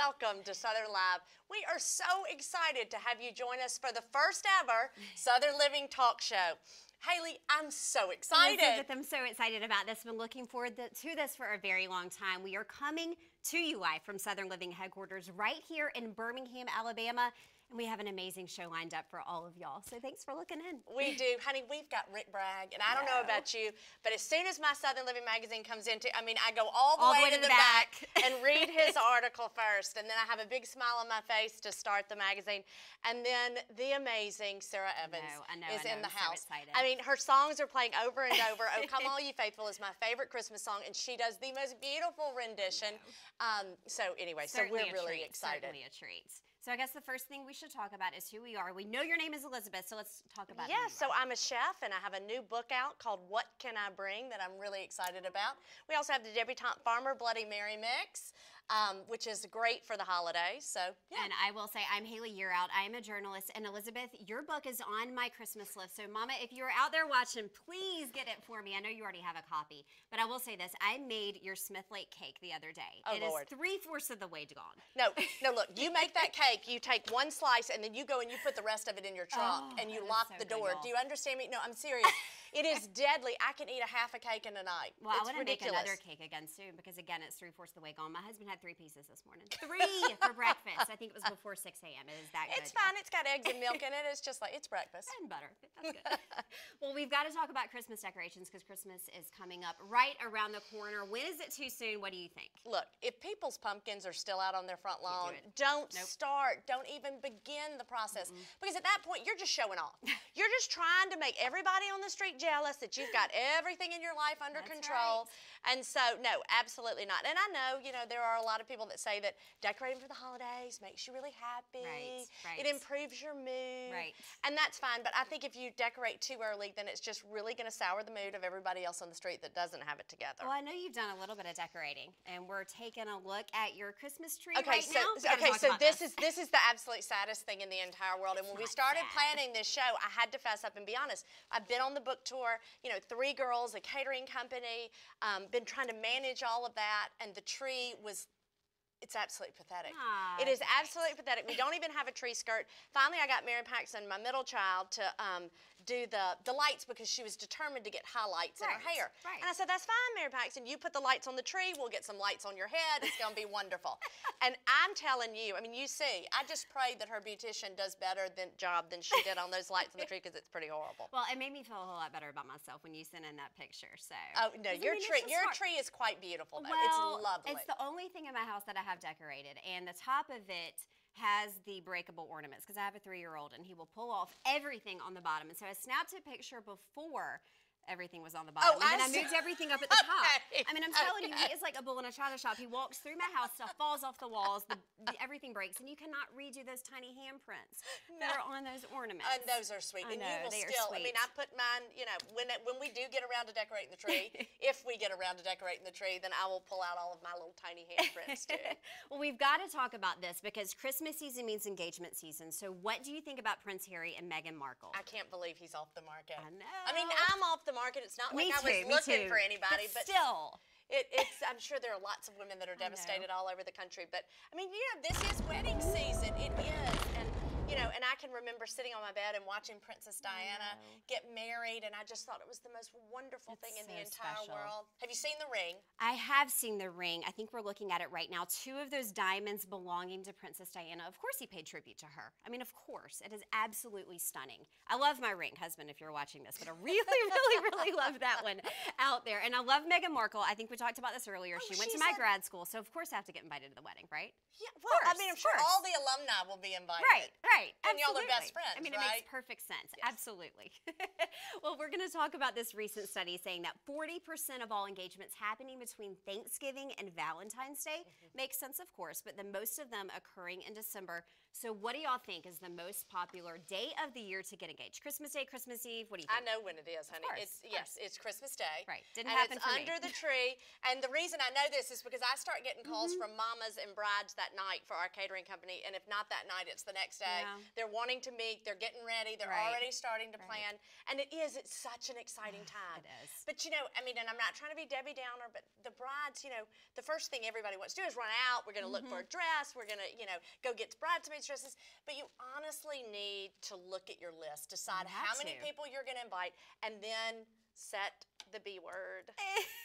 welcome to Southern Live. We are so excited to have you join us for the first ever Southern Living Talk Show. Haley, I'm so excited. Elizabeth, I'm so excited about this. Been looking forward to this for a very long time. We are coming to you live from Southern Living headquarters right here in Birmingham, Alabama. And we have an amazing show lined up for all of y'all. So thanks for looking in. We do. Honey, we've got Bragg. And I don't know about you, but as soon as my Southern Living magazine comes into, I go all the way to the back and read his article first. And then I have a big smile on my face to start the magazine. And then the amazing Sara Evans is in the house. So excited. I mean, her songs are playing over and over. Oh, Come All You Faithful is my favorite Christmas song. And she does the most beautiful rendition. So anyway, Certainly we're really excited. Certainly a treat. So I guess the first thing we should talk about is who we are. We know your name is Elizabeth, so let's talk about Yeah, so I'm a chef, and I have a new book out called What Can I Bring that I'm really excited about. We also have the Debutante Farmer Bloody Mary Mix, which is great for the holidays. So, yeah. And I will say, I'm Haley Yearout. I am a journalist. And Elizabeth, your book is on my Christmas list. So, Mama, if you're out there watching, please get it for me. I know you already have a copy. But I will say this. I made your Smith Lake cake the other day. Oh, it Lord. is 3/4 of the way gone. No, look, you make that cake, you take one slice, and then you go and you put the rest of it in your trunk, and you lock the door. Do you understand me? No, I'm serious. It is deadly. I can eat a half a cake in a night. Well, it's I want to make another cake again soon because, again, it's 3/4 of the way gone. My husband had 3 pieces this morning. 3 for breakfast. I think it was before 6 a.m. It is that good. It's fine. It's got eggs and milk in it. It's just like, it's breakfast. And butter. That's good. Well, we've got to talk about Christmas decorations because Christmas is coming up right around the corner. When is it too soon? What do you think? Look, if people's pumpkins are still out on their front lawn, don't start. Don't even begin the process. Because at that point, you're just showing off. You're just trying to make everybody on the street jealous that you've got everything in your life under control. Right. And so, no, absolutely not. And I know, there are a lot of people that say that decorating for the holidays makes you really happy. Right. It improves your mood. Right. And that's fine. But I think if you decorate too early, then it's just really going to sour the mood of everybody else on the street that doesn't have it together. Well, I know you've done a little bit of decorating, and we're taking a look at your Christmas tree now. Okay, so this is the absolute saddest thing in the entire world. And when we started planning this show, I had to fess up and be honest. I've been on the book tour, 3 girls, a catering company, been trying to manage all of that, and the tree was... It's absolutely pathetic. It is absolutely pathetic. We don't even have a tree skirt. Finally, I got Mary Paxson, my middle child, to do the lights because she was determined to get highlights in her hair. Right. And I said, that's fine, Mary Paxson. You put the lights on the tree. We'll get some lights on your head. It's going to be wonderful. And I'm telling you, you see, I just prayed that her beautician does better job than she did on those lights on the tree because it's pretty horrible. Well, it made me feel a whole lot better about myself when you sent in that picture. So. Oh, no, your tree is quite beautiful, though. Well, it's lovely. It's the only thing in my house that I have decorated, and the top of it has the breakable ornaments because I have a 3-year-old and he will pull off everything on the bottom. And so I snapped a picture before everything was on the bottom. And then I moved everything up at the top. I'm telling you, he is like a bull in a china shop. He walks through my house, stuff falls off the walls, everything breaks, and you cannot redo those tiny handprints that are on those ornaments. And those are sweet. And you will still, I put mine, when we do get around to decorating the tree, if we get around to decorating the tree, then I will pull out all of my little tiny handprints too. Well, we've got to talk about this because Christmas season means engagement season. So what do you think about Prince Harry and Meghan Markle? I can't believe he's off the market. I know. I'm off the market. It's not like I was looking for anybody, but still. I'm sure there are lots of women that are devastated all over the country. But, this is wedding season. It is. And I can remember sitting on my bed and watching Princess Diana get married, and I just thought it was the most wonderful thing in the entire world. Have you seen the ring? I have seen the ring. I think we're looking at it right now. 2 of those diamonds belonging to Princess Diana. Of course he paid tribute to her. Of course. It is absolutely stunning. I love my ring, husband, if you're watching this, but I really, really, really love that one out there. And I love Meghan Markle. I think we talked about this earlier. She went to my grad school, so of course I have to get invited to the wedding, right? Yeah, well, I'm sure all the alumni will be invited. Right. And y'all are best friends, it makes perfect sense. Yes. Absolutely. Well, we're going to talk about this recent study saying that 40% of all engagements happening between Thanksgiving and Valentine's Day makes sense, of course, but the most of them occurring in December. So what do y'all think is the most popular day of the year to get engaged? Christmas Day, Christmas Eve? What do you think? I know when it is, honey. It's Christmas Day. Right. Didn't happen for me. It's under the tree. And the reason I know this is because I start getting calls from mamas and brides that night for our catering company. And if not that night, it's the next day. They're wanting to meet. They're getting ready. They're already starting to plan. And it's such an exciting time. It is. But, you know, I mean, and I'm not trying to be Debbie Downer, but the brides, you know, the first thing everybody wants to do is run out. We're going to look for a dress. We're going to, you know, go get bridesmaids dresses. But you honestly need to look at your list, decide how many people you're going to invite, and then set the B word,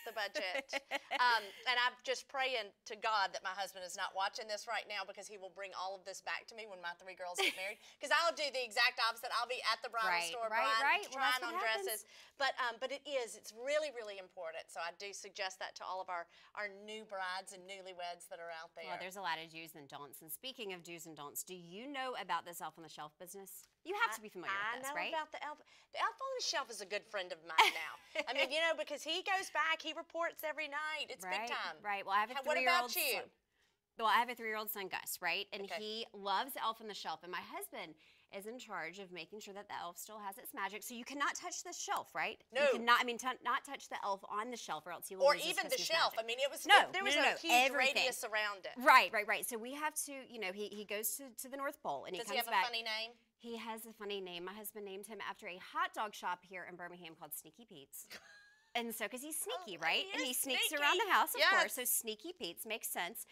the budget. And I'm just praying to God that my husband is not watching this right now, because he will bring all of this back to me when my 3 girls get married. Because I'll do the exact opposite. I'll be at the bridal store trying on dresses. But it's really, really important. So I do suggest that to all of our new brides and newlyweds that are out there. Well, there's a lot of do's and don'ts. And speaking of do's and don'ts, do you know about this elf on the shelf business? You have to be familiar with this, right? I know about the elf. The elf on the shelf is a good friend of mine now. I mean, you know, because he goes back, he reports every night. It's big time. Right. Well, I have a 3-year-old son. Well, I have a 3-year-old son, Gus, right? And he loves Elf on the Shelf. And my husband is in charge of making sure that the elf still has its magic. So you cannot touch the shelf, right? No. You cannot, not touch the elf on the shelf, or else he will lose his even the shelf. magic. I mean, there was a huge radius around it. Right. So we have to, you know, he goes to the North Pole, and he comes back. Does he have a funny name? He has a funny name. My husband named him after a hot dog shop here in Birmingham called Sneaky Pete's. And so, because he's sneaky, right? And he sneaks around the house, of course. So Sneaky Pete's makes sense.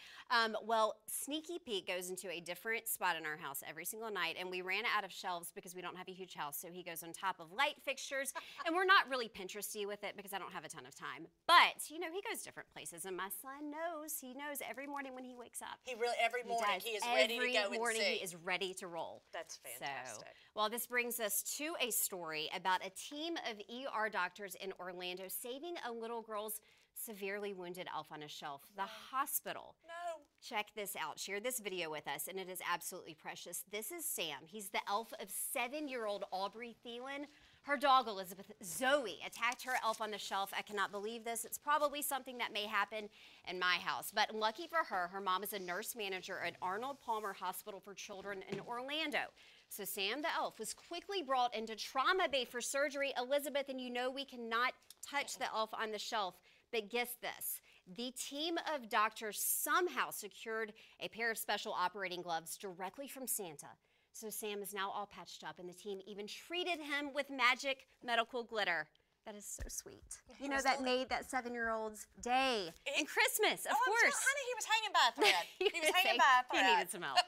Well, Sneaky Pete goes into a different spot in our house every single night. And we ran out of shelves because we don't have a huge house. So he goes on top of light fixtures. And we're not really Pinteresty with it because I don't have a ton of time. But, you know, he goes different places. And my son knows. He knows every morning when he wakes up. He really, every morning he is ready to go and see. Every morning he is ready to roll. That's fantastic. So, well, this brings us to a story about a team of ER doctors in Orlando saving a little girl's severely wounded elf on a shelf. The hospital. No. Check this out. Share this video with us, and it is absolutely precious. This is Sam. He's the elf of 7-year-old Aubrey Thielen. Her dog, Elizabeth Zoe, attacked her elf on the shelf. I cannot believe this. It's probably something that may happen in my house. But lucky for her, her mom is a nurse manager at Arnold Palmer Hospital for Children in Orlando. So Sam the elf was quickly brought into trauma bay for surgery. Elizabeth, and you know we cannot touch the elf on the shelf, but guess this. The team of doctors somehow secured a pair of special operating gloves directly from Santa. So Sam is now all patched up, and the team even treated him with magic medical glitter. That is so sweet. You know, that made that 7-year-old's day. And Christmas, of course. Honey, he was hanging by a thread. He was hanging by a thread. He needed some help.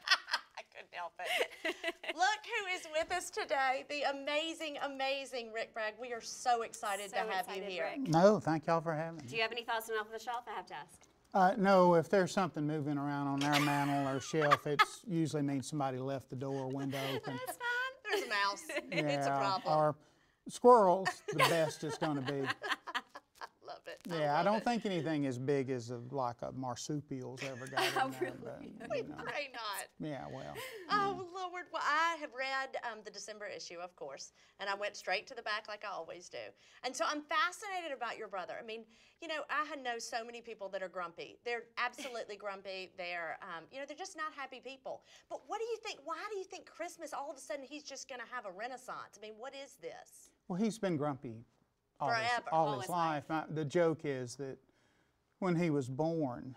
I couldn't help it. Look who is with us today, the amazing, amazing Rick Bragg. We are so excited to have you here. Rick. No, thank y'all for having me. Do you have any thoughts on Elf on the Shelf? I have to ask. No, if there's something moving around on our mantle or shelf, it usually means somebody left the door or window open. That's fine. There's a mouse. Yeah, It's a problem. or squirrels, the best it's going to be. Love it. Yeah, I don't think anything as big as like a marsupial's ever got in there. Really? But, We you know, pray not. yeah, well. Oh, Lord. Well, I have read the December issue, of course, and I went straight to the back like I always do. And so I'm fascinated about your brother. I mean, you know, I know so many people that are grumpy. They're absolutely grumpy. They're, you know, they're just not happy people. But what do you think? Why do you think Christmas, all of a sudden, he's just going to have a renaissance? I mean, what is this? Well, he's been grumpy Forever. all his life. The joke is that when he was born,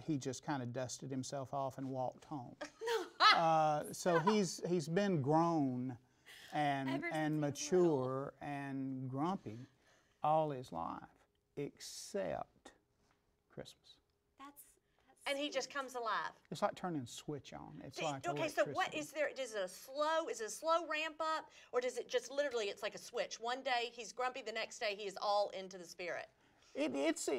he just kind of dusted himself off and walked home. So he's been grown and mature and grumpy all his life, except Christmas. And he just comes alive. It's like turning a switch on. It's like okay, so what electricity. is there? Is it a slow ramp up, or does it just literally? It's like a switch. One day he's grumpy, the next day he is all into the spirit. It's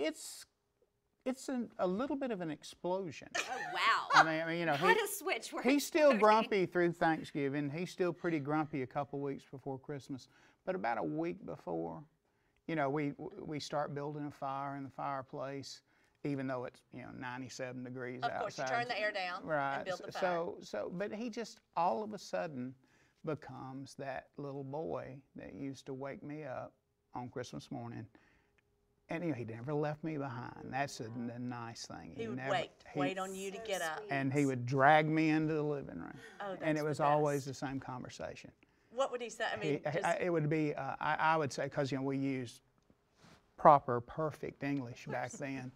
a little bit of an explosion. Oh wow! I mean, you know, how does switch work? He's still grumpy through Thanksgiving. He's still pretty grumpy a couple weeks before Christmas, but about a week before, you know, we start building a fire in the fireplace. Even though it's, you know, 97 degrees outside. Of course, you turn the air down and build the fire. But he just all of a sudden becomes that little boy that used to wake me up on Christmas morning. And you know, he never left me behind. That's the nice thing. He would wait on you to get up. And he would drag me into the living room. Oh, and it was always the same conversation. What would he say? I mean, it would be, I would say, because, you know, we used proper, perfect English back then.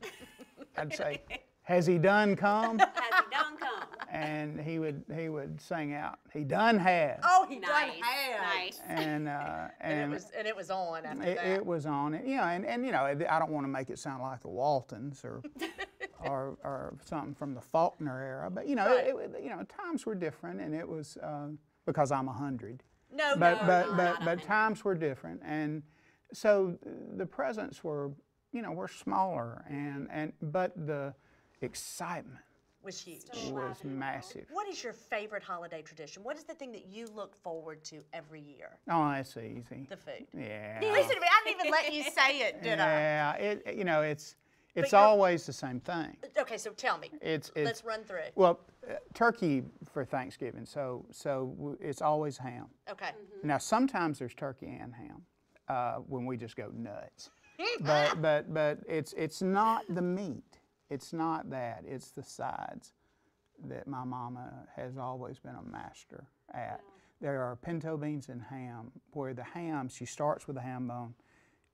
I'd say, has he done come? Has he done come? and he would sing out, "He done has." Oh, he done Nice, has. nice. And it was on after that. it was on it, you know, and you know, I don't want to make it sound like the Waltons or something from the Faulkner era, but you know, Right. you know, times were different, and it was because I'm 100. No, But times were different, and so the presents were, you know, were smaller, but the excitement was huge. was massive. What is your favorite holiday tradition? What is the thing that you look forward to every year? Oh, that's easy. The food. Yeah. Listen to me. I didn't even let you say it, did I? Yeah. You know, it's you're- always the same thing. Okay, so tell me. Let's run through it. Well, turkey for Thanksgiving, so it's always ham. Okay. Now sometimes there's turkey and ham when we just go nuts, but it's not the meat. It's not that. It's the sides that my mama has always been a master at. There are pinto beans and ham, where the ham, she starts with the ham bone,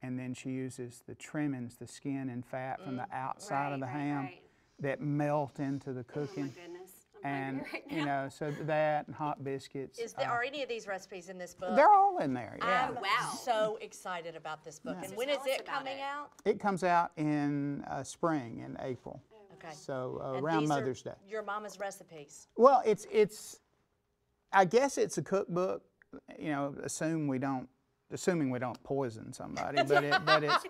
and then she uses the trimmings, the skin and fat from the outside of the ham that melt into the cooking. Oh my goodness. And you know, so that and hot biscuits. Are any of these recipes in this book? They're all in there. Yeah. I'm Wow. so excited about this book. And when is tell us it about coming it. out? It comes out in spring, in April. Okay. So And around these are Mother's Day. Your mama's recipes. Well, it's. I guess it's a cookbook. You know, assuming we don't poison somebody, but it's.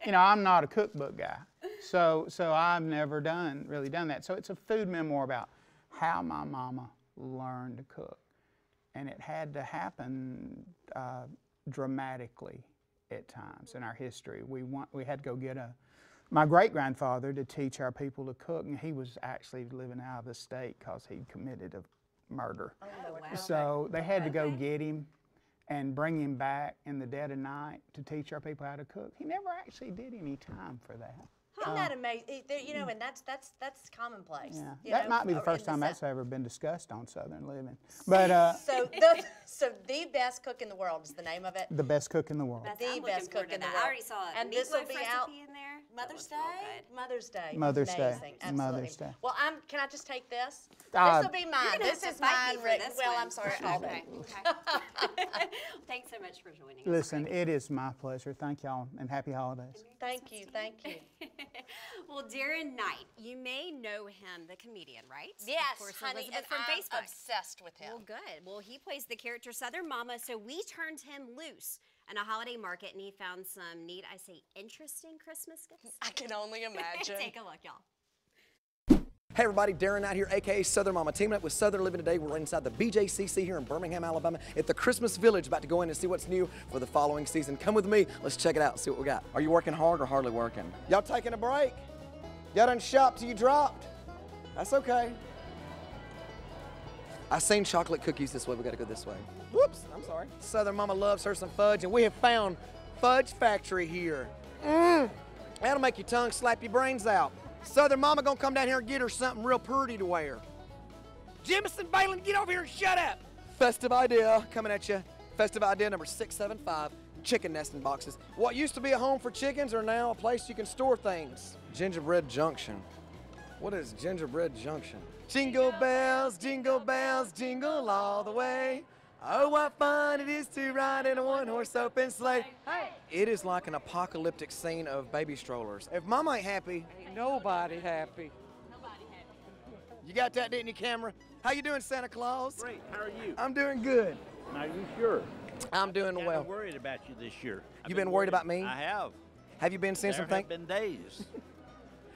You know, I'm not a cookbook guy, so I've never really done that. So it's a food memoir about how my mama learned to cook, and it had to happen dramatically at times in our history. We had to go get my great-grandfather to teach our people to cook, and he was actually living out of the state because he'd committed a murder. Oh, wow. So they had to go get him and bring him back in the dead of night to teach our people how to cook. He never actually did any time for that. Isn't that amazing? You know, and that's commonplace. Yeah, you that know, might be the in first time South. that's ever been discussed on Southern Living. But So the best cook in the world is the name of it. the best cook in the world. That's- The I'm looking best forward cook in to the that. world. I already saw a And this will meatloaf be recipe out in there. Mother's That looks real Day. good. Mother's Day. Mother's Day. Amazing. Absolutely. Mother's Day. Well, can I just take this? Uh, This will be mine. You're gonna This have is to fight me mine, for Rick. this Well, one. I'm sorry. All day. Okay. Thanks so much for joining us. Listen, it is my pleasure. Thank y'all, and happy holidays. Thank you. Thank you. Well, Darren Knight, you may know him, the comedian, right? Yes, Of course, honey, Elizabeth and from I'm Facebook. obsessed with him. Well, good. Well, he plays the character Southern Mama, so we turned him loose in a holiday market, and he found some neat, I say, interesting Christmas gifts. I can only imagine. Take a look, y'all. Hey everybody, Darren Knight here, aka Southern Mama. Teaming up with Southern Living today, we're inside the BJCC here in Birmingham, Alabama at the Christmas Village, about to go in and see what's new for the following season. Come with me, let's check it out, see what we got. Are you working hard or hardly working? Y'all taking a break? Y'all done shop till you dropped? That's okay. I seen chocolate cookies this way, we gotta go this way. Whoops, I'm sorry. Southern Mama loves her some fudge, and we have found Fudge Factory here. That'll make your tongue slap your brains out. Southern Mama gonna come down here and get her something real pretty to wear. Jemison Balin, get over here and shut up. Festive idea coming at you. Festive idea number 675, chicken nesting boxes. What used to be a home for chickens are now a place you can store things. Gingerbread Junction. What is Gingerbread Junction? Jingle bells, jingle all the way. Oh, what fun it is to ride in a one-horse open sleigh. Hey. It is like an apocalyptic scene of baby strollers. If Mama ain't happy, Ain't nobody happy. you got that, didn't you, camera? How you doing, Santa Claus? Great. How are you? I'm doing good. Are you sure? I'm doing I'm well. worried about you this year. I've You been worried about me? I have. Have you been seeing There some things? have been days.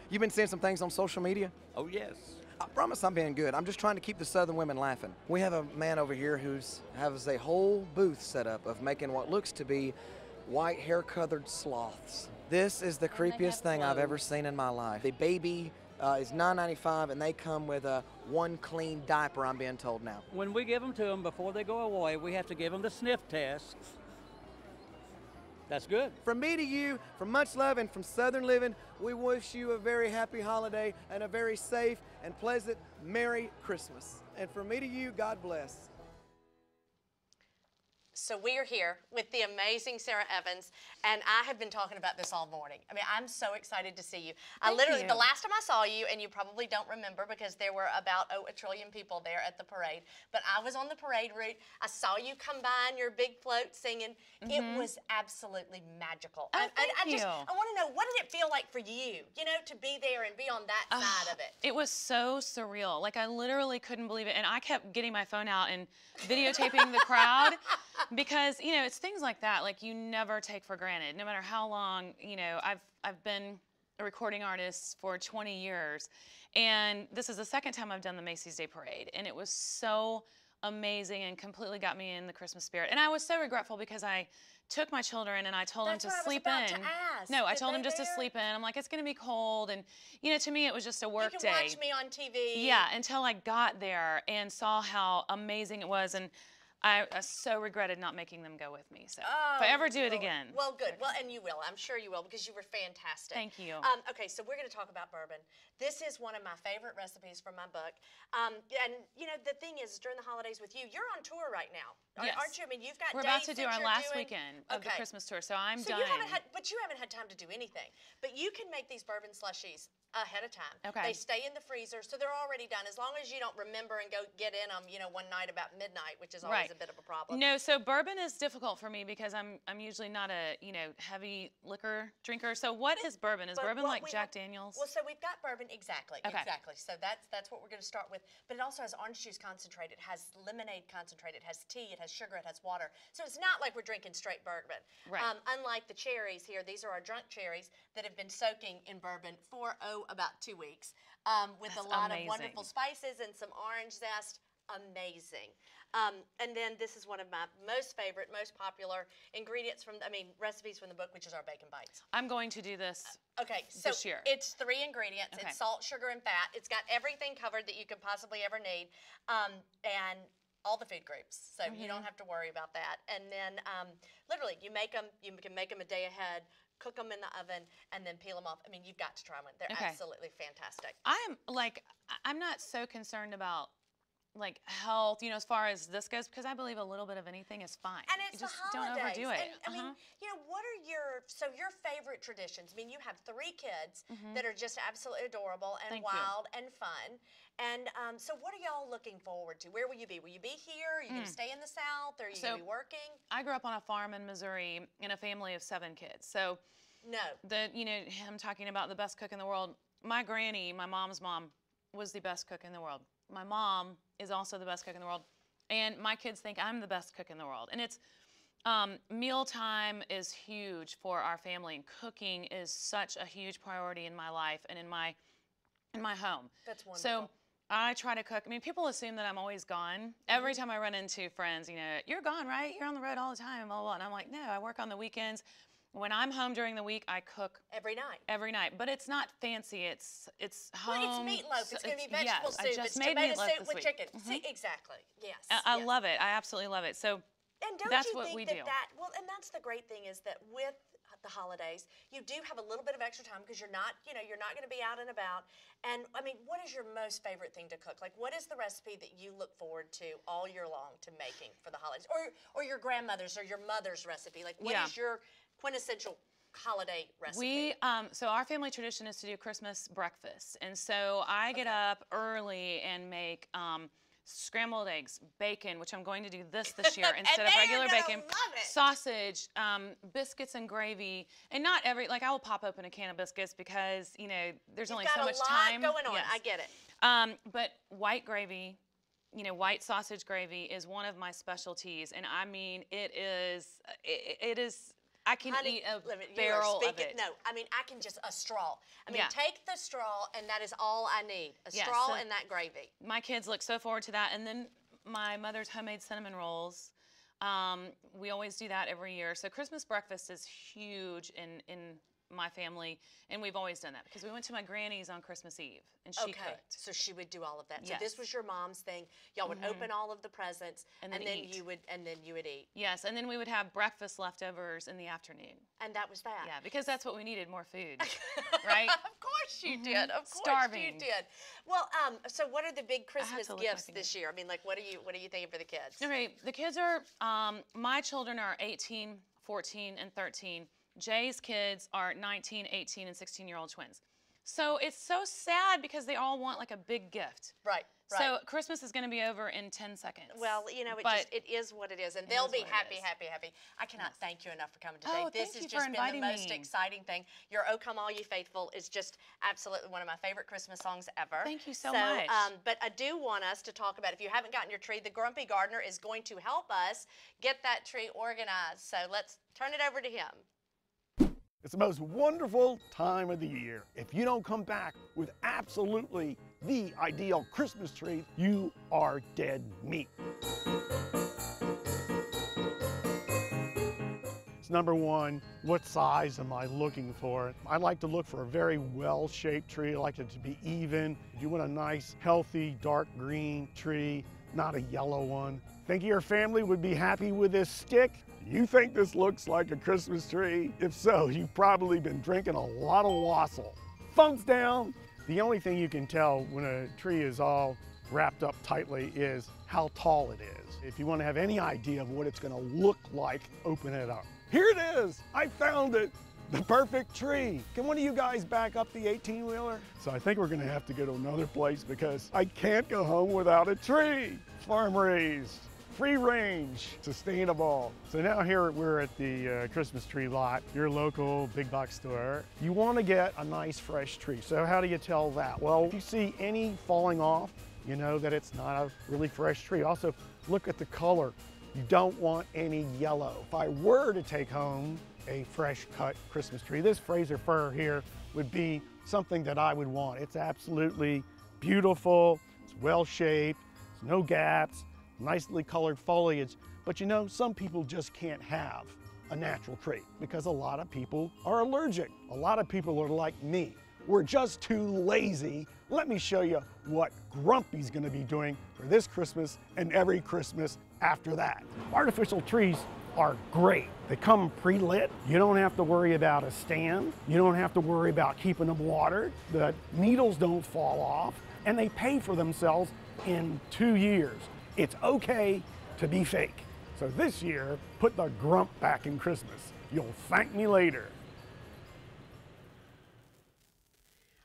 You've been seeing some things on social media? Oh, yes. I promise I'm being good. I'm just trying to keep the Southern women laughing. We have a man over here who's has a whole booth set up of making what looks to be white hair-colored sloths. This is the creepiest thing I've ever seen in my life. The baby is $9.95, and they come with one clean diaper, I'm being told now. When we give them to them before they go away, we have to give them the sniff tests. That's good. From me to you, from much love and from Southern Living, we wish you a very happy holiday and a very safe and pleasant Merry Christmas. And from me to you, God bless. So we are here with the amazing Sara Evans, and I have been talking about this all morning. I mean, I'm so excited to see you. The last time I saw you, and you probably don't remember because there were about, a trillion people there at the parade, but I was on the parade route. I saw you come by in your big float singing. It was absolutely magical. Oh, thank you. I want to know, what did it feel like for you, to be there and be on that side of it? It was so surreal. Like, I literally couldn't believe it. And I kept getting my phone out and videotaping the crowd because, it's things like that, like, you never take for granted. No matter how long, I've been a recording artist for 20 years. And this is the second time I've done the Macy's Day Parade. And it was so amazing and completely got me in the Christmas spirit. And I was so regretful because I took my children and I told them to sleep in. No, I told them just to sleep in. I'm like, it's going to be cold. And, to me, it was just a work day. You can watch me on TV. Yeah, until I got there and saw how amazing it was. And I so regretted not making them go with me. So if I ever do it again. Well, good. Well, and you will. I'm sure you will because you were fantastic. Thank you. Okay, so we're going to talk about bourbon. This is one of my favorite recipes from my book. And, the thing is, during the holidays with you, you're on tour right now. Yes. Aren't you? I mean, you've got We're dates about to do that our you're last doing. weekend of the Christmas tour, so I'm So done. you haven't had time to do anything. But you can make these bourbon slushies ahead of time. Okay. They stay in the freezer, so they're already done. As long as you don't remember and go get in them, one night about midnight, which is always a bit of a problem. No, so bourbon is difficult for me because I'm usually not a heavy liquor drinker. So what is bourbon? Is bourbon like Jack Daniels? Well, so we've got bourbon exactly. So that's what we're going to start with. But it also has orange juice concentrate. It has lemonade concentrate. It has tea. It has sugar. It has water. So it's not like we're drinking straight bourbon. Right. Unlike the cherries here, these are our drunk cherries that have been soaking in bourbon for about 2 weeks. With a lot of wonderful spices and some orange zest. Amazing. And then this is one of my most favorite, most popular recipes from the book, which is our bacon bites. I'm going to do this this year. It's 3 ingredients. It's salt, sugar, and fat. It's got everything covered that you could possibly ever need. And all the food groups, so you don't have to worry about that. And then literally, you can make them a day ahead, cook them in the oven, and then peel them off. I mean, you've got to try one. They're absolutely fantastic. I'm not so concerned about health, as far as this goes, because I believe a little bit of anything is fine. And it's just the holidays. don't overdo it. And, what are your favorite traditions? I mean, you have 3 kids that are just absolutely adorable and wild and fun. And so what are y'all looking forward to? Where will you be? Will you be here? Are you going to stay in the South? Or are you going to be working? I grew up on a farm in Missouri in a family of 7 kids. So I'm talking about the best cook in the world. My granny, my mom's mom, was the best cook in the world. My mom is also the best cook in the world. And my kids think I'm the best cook in the world. And it's mealtime is huge for our family. And cooking is such a huge priority in my life and in my home. That's wonderful. So I try to cook. I mean, people assume that I'm always gone. Every time I run into friends, you're gone, right? You're on the road all the time, blah, blah, blah. And I'm like, no, I work on the weekends. When I'm home during the week, I cook every night. Every night, but it's not fancy. It's home. Well, it's meatloaf. It's going to be vegetable soup. I just made tomato meatloaf soup this with week. chicken. See, exactly. Yes. I love it. I absolutely love it. So that's what we do. And that's the great thing is that with the holidays, you do have a little bit of extra time because you're not going to be out and about. And I mean, what is your most favorite thing to cook? Like, what is the recipe that you look forward to all year long to making for the holidays, or your grandmother's or your mother's recipe? Like, what is your quintessential holiday recipe? So our family tradition is to do Christmas breakfast, and so I get up early and make scrambled eggs, bacon, which I'm going to do this year instead of regular bacon, sausage, biscuits and gravy, and not every, I will pop open a can of biscuits because, there's only so much time. You've got a lot going on, I get it. But white gravy, white sausage gravy is one of my specialties, and I mean, it is, I can eat a barrel of it. No, I mean, I can just, a straw. I mean, take the straw, and that is all I need. A straw and that gravy. My kids look so forward to that. And then my mother's homemade cinnamon rolls. We always do that every year. So Christmas breakfast is huge in my family, and we've always done that because we went to my granny's on Christmas Eve, and she cooked. So she would do all of that. So Yes. this was your mom's thing. Y'all would open all of the presents, and then eat. you would eat. Yes, and then we would have breakfast leftovers in the afternoon. And that was that. Yeah, because that's what we needed, more food, right? Of course you did. Of course Starving. you did. Well, so what are the big Christmas to look gifts like this year? I mean, like, what are you thinking for the kids? Okay, the kids are, my children are 18, 14, and 13. Jay's kids are 19, 18, and 16-year-old twins. So it's so sad because they all want like a big gift. Right. So Christmas is going to be over in 10 seconds. Well, you know, it is what it is, and they'll be happy. I cannot thank you enough for coming today. Oh, this thank has you for just been the most inviting me. exciting thing. Your "Oh Come All You Faithful" is just absolutely one of my favorite Christmas songs ever. Thank you so much. But I do want us to talk about, if you haven't gotten your tree, the Grumpy Gardener is going to help us get that tree organized. So let's turn it over to him. It's the most wonderful time of the year. If you don't come back with absolutely the ideal Christmas tree, you are dead meat. It's number one, what size am I looking for? I like to look for a very well-shaped tree. I like it to be even. If you want a nice, healthy, dark green tree, not a yellow one. Think your family would be happy with this stick? You think this looks like a Christmas tree? If so, you've probably been drinking a lot of wassail. Thumbs down! The only thing you can tell when a tree is all wrapped up tightly is how tall it is. If you want to have any idea of what it's going to look like, open it up. Here it is! I found it! The perfect tree. Can one of you guys back up the 18-wheeler? So I think we're going to have to go to another place because I can't go home without a tree. Farm raised. Free range, sustainable. So now here we're at the Christmas tree lot, your local big box store. You want to get a nice fresh tree. So how do you tell that? Well, if you see any falling off, you know that it's not a really fresh tree. Also, look at the color. You don't want any yellow. If I were to take home a fresh cut Christmas tree, this Fraser fir here would be something that I would want. It's absolutely beautiful, it's well shaped, there's no gaps, nicely colored foliage, but you know, some people just can't have a natural tree because a lot of people are allergic. A lot of people are like me. We're just too lazy. Let me show you what Grumpy's gonna be doing for this Christmas and every Christmas after that. Artificial trees are great. They come pre-lit. You don't have to worry about a stand. You don't have to worry about keeping them watered. The needles don't fall off, and they pay for themselves in 2 years. It's okay to be fake. So this year, put the grump back in Christmas. You'll thank me later.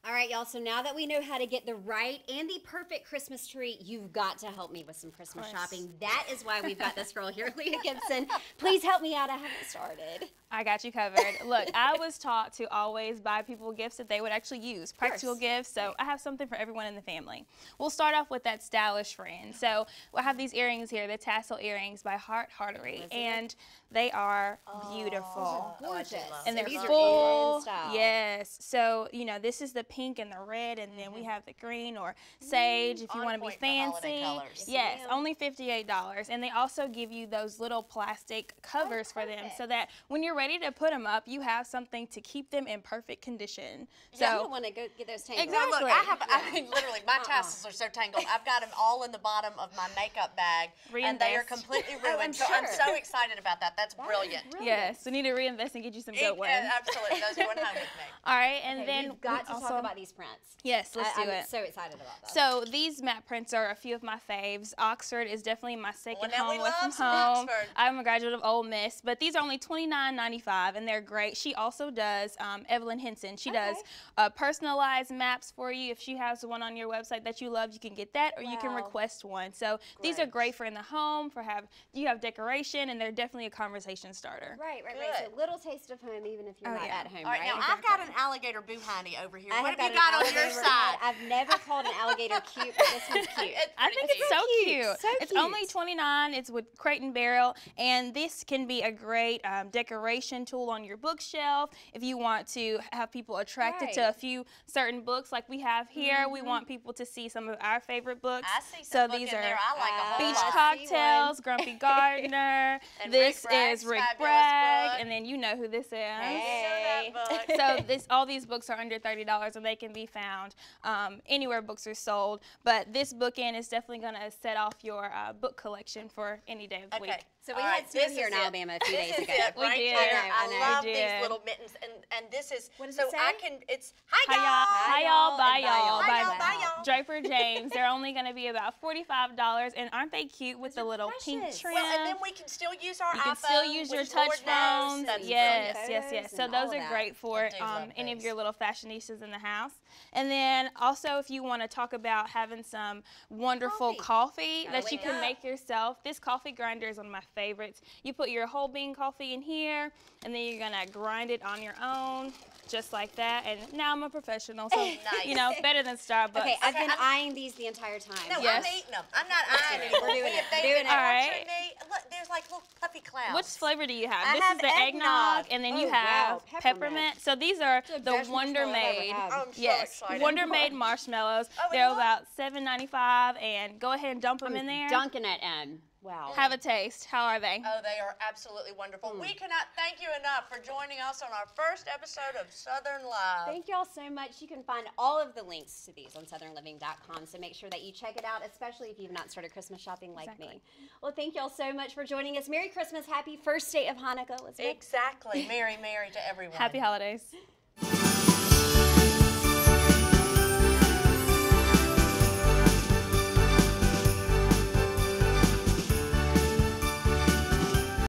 All right, y'all, so now that we know how to get the right and the perfect Christmas tree, you've got to help me with some Christmas shopping. That is why we've got this girl here, Leah Gibson. Please help me out. I haven't started. I got you covered. Look, I was taught to always buy people gifts that they would actually use, practical gifts, so I have something for everyone in the family. We'll start off with that stylish friend. So we'll have these earrings here, the tassel earrings by Heart Heartery, and they are beautiful. Gorgeous. And they're these full. are in style. Yes. So, you know, this is the pink and the red, and then we have the green or sage if you On want to be point for holiday fancy. colors. Yes, only $58. And they also give you those little plastic covers for them so that when you're ready to put them up, you have something to keep them in perfect condition. So you So don't want to go get those tangled. Exactly. Look, I mean, literally, my tassels are so tangled. I've got them all in the bottom of my makeup bag, and they are Reinvest. completely Oh, ruined. I'm So I'm sure. so excited about that. That's brilliant. yes, we need to reinvest and get you some good ones. Absolutely, those going home with me. All right, and Okay, then we've got we to also, talk about these prints. Yes, let's do I'm it. so excited about that. So these matte prints are a few of my faves. Oxford is definitely my second now we home away love from some home. Oxford. I'm a graduate of Ole Miss, but these are only $29.95, and they're great. She also does, Evelyn Henson, she does personalized maps for you. If she has one on your website that you love, you can get that, or you can Wow. request one. So these are great for in the home, for you have decoration, and they're definitely a conversation starter. Right. Good. So little taste of home, even if you're not yeah. at home, All right, right? now I've got an alligator boo hiney over here. I What you got on your side? I've never called an alligator cute, but this one's cute. I think it's so cute. So It's cute. only $29. It's with crate and barrel, and this can be a great decoration tool on your bookshelf if you want to have people attracted to a few certain books like we have here. We want people to see some of our favorite books. I see some book these in are there. I like a whole Beach lot. Cocktails, Grumpy Gardener. And This Rick Bragg's is Rick fabulous Bragg, book. and then you know who this is. Hey. So all these books are under $30, and they can be found anywhere books are sold. But this bookend is definitely going to set off your book collection for any day of the week. So we All had right, snow this here is in it. Alabama a few This days is ago. it We right did. here. I know. I love We these did. little mittens, and this is What does so it say? I can. It's Hi hi y'all, y'all. bye y'all, Hi y'all, by bye y'all. Draper James. They're only going to be about $45, and aren't they cute with the little pink precious. trim? Well, and then we can still use our You can iPhone, still use your which Lord touch knows, phones. that's Yes, brilliant. yes, yes. So and all those of are that. great for I do love any of these. your little fashionistas in the house. And then also, if you want to talk about having some wonderful coffee that you can make yourself, this coffee grinder is one of my favorites. You put your whole bean coffee in here, and then you're gonna grind it on your own, just like that. And now I'm a professional, so you know, better than Starbucks. Okay, I've been eyeing these the entire time. No, Yes. I'm eating them. I'm not eyeing anymore. We're doing it. If they've Doing been it. All torturing right. me, look, there's like little puffy clouds. Which flavor do you have? I This have is the eggnog, and then you Oh, have wow, peppermint. peppermint. So these are the the best Wonder marshmallow I've ever Made. had. Oh, I'm so Yes, excited. Wonder Made marshmallows. Oh, They're look. about $7.95, and go ahead and dump them in there. Dunking it in. Wow. Have a taste. How are they? Oh, they are absolutely wonderful. We cannot thank you enough for joining us on our first episode of Southern Live. Thank y'all so much. You can find all of the links to these on southernliving.com, so make sure that you check it out, especially if you've not started Christmas shopping like me. Well, thank y'all so much for joining us. Merry Christmas. Happy first day of Hanukkah, Elizabeth. Exactly. Merry, merry to everyone. Happy holidays.